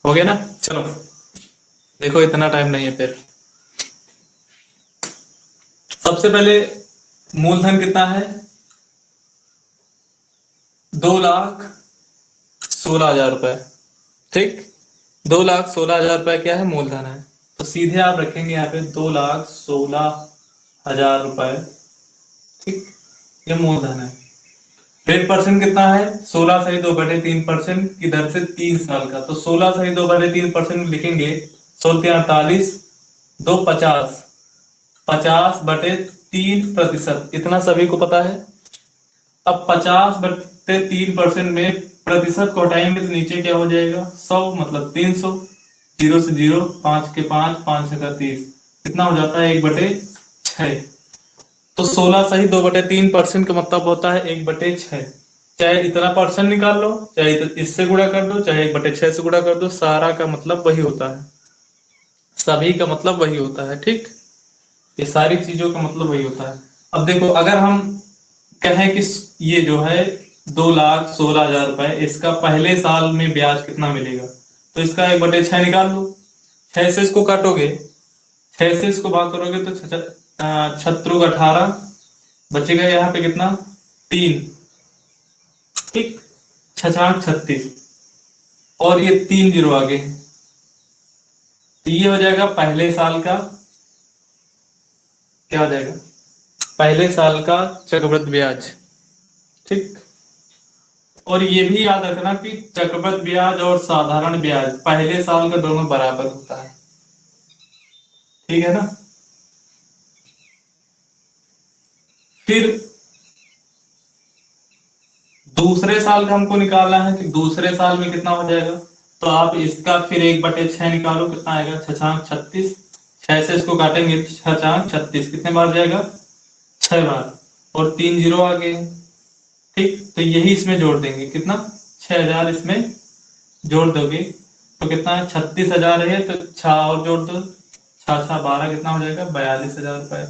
हो गया ना? चलो देखो, इतना टाइम नहीं है फिर। सबसे पहले मूलधन कितना है? 2,16,000 रुपए। ठीक, 2,16,000 रुपए क्या है? मूलधन है। तो सीधे आप रखेंगे यहाँ पे 2,16,000 रुपए। ठीक, ये मूलधन है। रेट परसेंट कितना है? 16 सही 2/3% की दर से 3 साल का। तो 16 सही 2/3% लिखेंगे। 16×48 2 50, 50/3%। इतना सभी को पता है। अब 50/3% में प्रतिशत को हटाएंगे तो नीचे क्या हो जाएगा? 100, मतलब 300। 0 से 0, 5 के 5, 5 का 30, कितना हो जाता है? 1/6। तो 16 सही 2/3% का मतलब होता है 1/6। चाहे इतना परसेंट निकाल लो, चाहे इससे गुणा कर दो, चाहे 1/6 से गुणा कर दो, सारा का मतलब वही होता है। सभी का मतलब वही होता है। ठीक, ये सारी चीजों का मतलब वही होता है। अब देखो, अगर हम कहें कि ये जो है 2,16,000 रुपए, इसका पहले साल में ब्याज कितना मिलेगा, तो इसका 1/6 निकाल लो। 6 से इसको काटोगे, 6 से इसको भाग करोगे तो छत्रुक 18, बचेगा यहाँ पे कितना? 3। ठीक, 6×36, और ये 3 जीरो आगे, तो ये हो जाएगा पहले साल का। क्या हो जाएगा? पहले साल का चक्रवृद्धि ब्याज। ठीक, और ये भी याद रखना कि चक्रवृद्धि ब्याज और साधारण ब्याज पहले साल का दोनों बराबर होता है। ठीक है ना? फिर दूसरे साल का हमको निकालना है कि दूसरे साल में कितना हो जाएगा। तो आप इसका फिर 1/6 निकालो, कितना आएगा? 6×36। 6 से इसको काटेंगे, 6×36 कितने बार जाएगा? 6 बार, और 3 जीरो आ गए। ठीक, तो यही इसमें जोड़ देंगे, कितना? 6,000 इसमें जोड़ दोगे तो कितना है? 36,000 है, तो 6 और जोड़ दो, 6×6 12, कितना हो जाएगा? 42,000 रुपए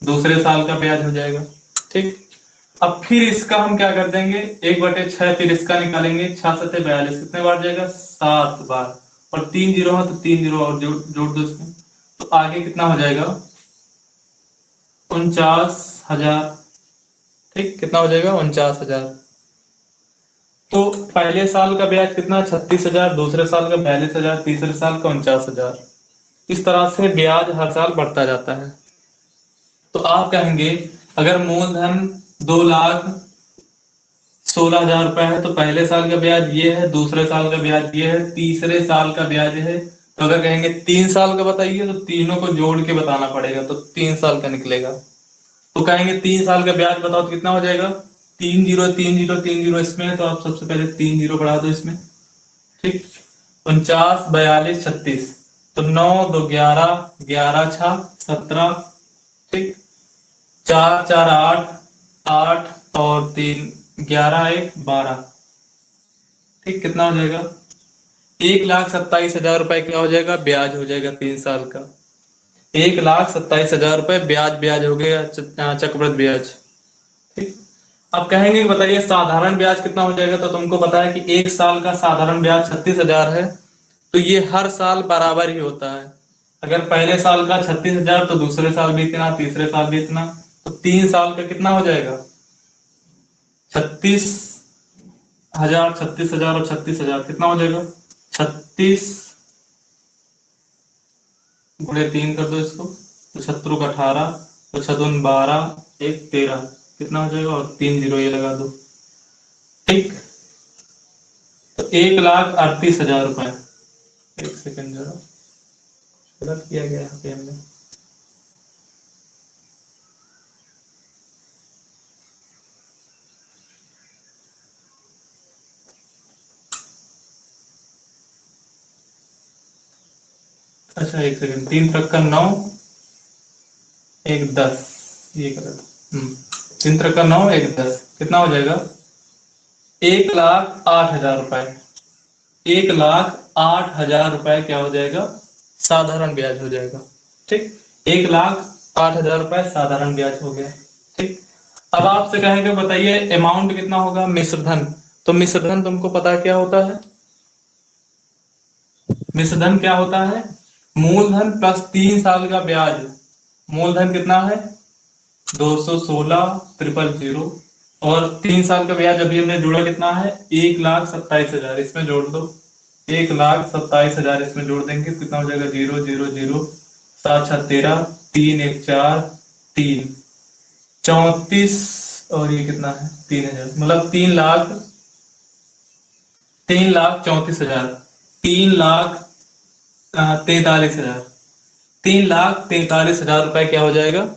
दूसरे साल का ब्याज हो जाएगा। ठीक, अब फिर इसका हम क्या कर देंगे? 1/6 फिर इसका निकालेंगे। 6×7 42, कितने बार जाएगा? 7 बार, और 3 जीरो है तो 3 जीरो और जोड़ दो इसमें, तो आगे कितना हो जाएगा? 49,000। ठीक, कितना हो जाएगा? 49,000। तो पहले साल का ब्याज कितना? 36,000, दूसरे साल का 42,000, तीसरे साल का 49,000। इस तरह से ब्याज हर साल बढ़ता जाता है। तो आप कहेंगे, अगर मूलधन 2,16,000 रुपए है, तो पहले साल का ब्याज ये है, दूसरे साल का ब्याज ये है, तीसरे साल का ब्याज है। तो अगर कहेंगे 3 साल का बताइए, तो तीनों को जोड़ के बताना पड़ेगा, तो 3 साल का निकलेगा। तो कहेंगे 3 साल का ब्याज बताओ, तो कितना हो जाएगा? 3 जीरो 3 जीरो 3 जीरो इसमें है, तो आप सबसे पहले 3 जीरो बढ़ा दो इसमें। ठीक, 49, 42, 36, तो 9 2 11, 11 6 17। ठीक, 4 4 8, 8 और 3 11 1 12। ठीक, कितना हो जाएगा? 1,27,000 रुपए क्या हो जाएगा? ब्याज हो जाएगा 3 साल का। 1,27,000 रुपए ब्याज, ब्याज हो गया, चक्रवृद्धि ब्याज। ठीक, अब कहेंगे कि बताइए साधारण ब्याज कितना हो जाएगा। तो तुमको पता है कि 1 साल का साधारण ब्याज 36,000 है, तो ये हर साल बराबर ही होता है। अगर पहले साल का 36,000, तो दूसरे साल भी इतना, तीसरे साल भी इतना, तो 3 साल का कितना हो जाएगा? 36,000, 36,000 और 36,000, कितना हो जाएगा? 36 × 3 कर दो इसको, तो 18, तो 12 1 13, कितना हो जाएगा? और 3 जीरो ये लगा दो। ठीक, तो 1,38,000 रुपए। एक सेकंड जरा, गलत किया गया यहाँ पे हमने। अच्छा एक सेकंड, 3×9 एक 10, ये गलत। 3×9 एक 10, कितना हो जाएगा? 1,08,000 रुपए। 1,08,000 रुपए क्या हो जाएगा? साधारण ब्याज हो जाएगा। ठीक, 1,08,000 रुपए साधारण ब्याज हो गया। ठीक, अब आपसे कहेंगे बताइए अमाउंट कितना होगा मिश्रधन। तो मिश्रधन तुमको पता क्या होता है? मिश्रधन क्या होता है? मूलधन प्लस 3 साल का ब्याज। मूलधन कितना है? 216,000 और 3 साल का ब्याज अभी हमने जोड़ा कितना है? 1,27,000, इसमें जोड़ दो। 1,27,000 इसमें जोड़ देंगे कितना हो जाएगा? 0 0 0 7 6 13, 3 1 4, 3 34 और ये कितना है? 3,000, मतलब 3,34,000, 3,43,000, 3,43,000 रुपए क्या हो जाएगा?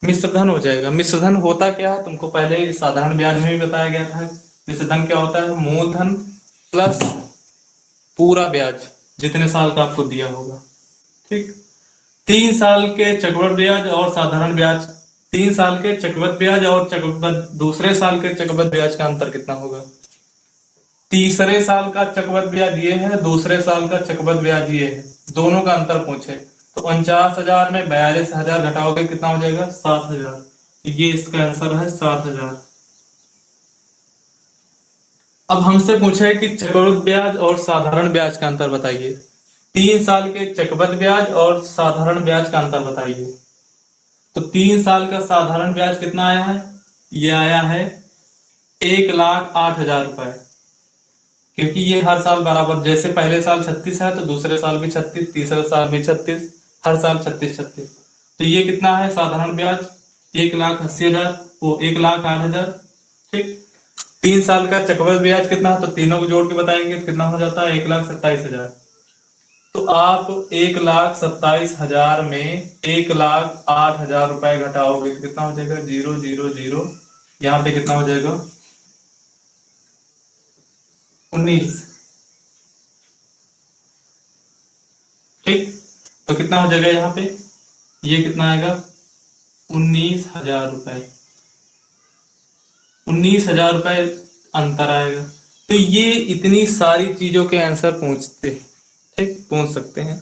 मिश्रधन हो जाएगा। मिश्रधन होता क्या है तुमको पहले ही साधारण ब्याज में भी बताया गया था। मिश्रधन क्या होता है? मूलधन प्लस पूरा ब्याज जितने साल का आपको दिया होगा। ठीक, 3 साल के चक्रवृद्धि ब्याज और साधारण ब्याज, 3 साल के चक्रवृद्धि ब्याज और चक्रवृद्धि दूसरे साल के चक्रवृद्धि ब्याज का अंतर कितना होगा? तीसरे साल का चक्रवृद्धि ब्याज ये है, दूसरे साल का चक्रवृद्धि ब्याज ये है, दोनों का अंतर पूछे तो 49,000 में 42,000 घटाओगे कितना हो जाएगा? 7,000। ये इसका आंसर है 7,000। अब हमसे पूछे कि चक्रवृद्धि ब्याज और साधारण ब्याज का अंतर बताइए। 3 साल के चक्रवृद्धि ब्याज और साधारण ब्याज का अंतर बताइए। तो 3 साल का साधारण ब्याज कितना आया है? ये आया है 1,08,000 रुपए, क्योंकि ये हर साल बराबर, जैसे पहले साल 36 है तो दूसरे साल भी 36, तीसरे साल भी 36, हर साल 36 36। तो ये कितना है साधारण ब्याज? 1,80,000, वो 1,08,000। ठीक, 3 साल का चक्रवृद्धि ब्याज कितना है? तो तीनों को जोड़ के बताएंगे तो कितना हो जाता है? 1,27,000। तो आप 1,27,000 में 1,08,000 रुपए घटाओगे तो कितना हो जाएगा? 0 0 0, यहाँ पे कितना हो जाएगा? 19। ठीक, तो कितना हो जाएगा यहाँ पे? ये कितना आएगा? 19,000 रुपए। 19,000 रुपए अंतर आएगा। तो ये इतनी सारी चीजों के आंसर पूछते, ठीक, पूछ सकते हैं।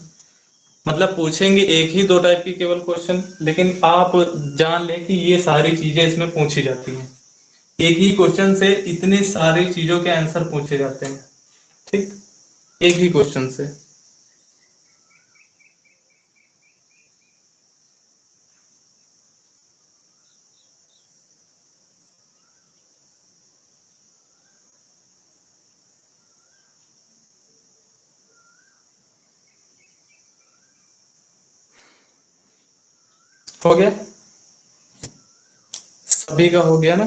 मतलब पूछेंगे एक ही दो टाइप की केवल क्वेश्चन, लेकिन आप जान लें कि ये सारी चीजें इसमें पूछी जाती हैं। एक ही क्वेश्चन से इतनी सारी चीजों के आंसर पूछे जाते हैं। ठीक, एक ही क्वेश्चन से। हो गया? सभी का हो गया ना?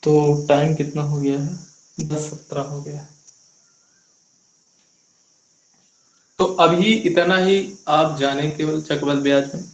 तो टाइम कितना हो गया है? 10:17 हो गया है। तो अभी इतना ही आप जाने केवल चक्रवृद्धि ब्याज में।